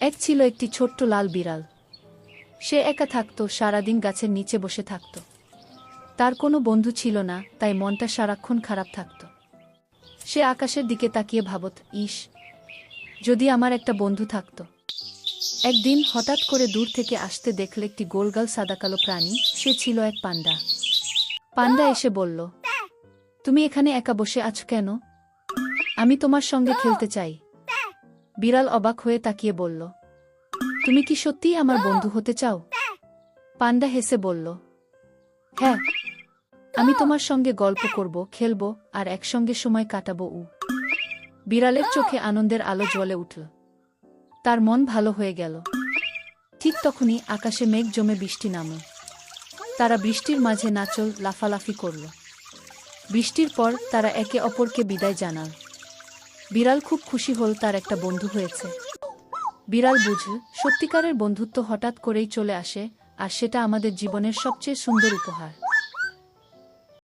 এক ছিল একটি ছোট্ট লাল বিড়াল। সে একা থাকত, সারাদিন গাছের নিচে বসে থাকত। তার কোনো বন্ধু ছিল না, তাই মনটা সারাক্ষণ খারাপ থাকত। সে আকাশের দিকে তাকিয়ে ভাবত, ইস, যদি আমার একটা বন্ধু থাকত। একদিন হঠাৎ করে দূর থেকে আসতে দেখল একটি গোলগাল সাদাকালো প্রাণী। সে ছিল এক পান্ডা। পান্ডা এসে বলল, তুমি এখানে একা বসে আছো কেন? আমি তোমার সঙ্গে খেলতে চাই। বিড়াল অবাক হয়ে তাকিয়ে বলল, তুমি কি সত্যিই আমার বন্ধু হতে চাও? পান্ডা হেসে বলল, হ্যাঁ, আমি তোমার সঙ্গে গল্প করব, খেলব আর একসঙ্গে সময় কাটাবো। বিড়ালের চোখে আনন্দের আলো জ্বলে উঠল। তার মন ভালো হয়ে গেল। ঠিক তখনই আকাশে মেঘ জমে বৃষ্টি নামল। তারা বৃষ্টির মাঝে নাচল, লাফালাফি করল। বৃষ্টির পর তারা একে অপরকে বিদায় জানাল। বিড়াল খুব খুশি হল, তার একটা বন্ধু হয়েছে। বিড়াল বুঝল, সত্যিকারের বন্ধুত্ব হঠাৎ করেই চলে আসে, আর সেটা আমাদের জীবনের সবচেয়ে সুন্দর উপহার।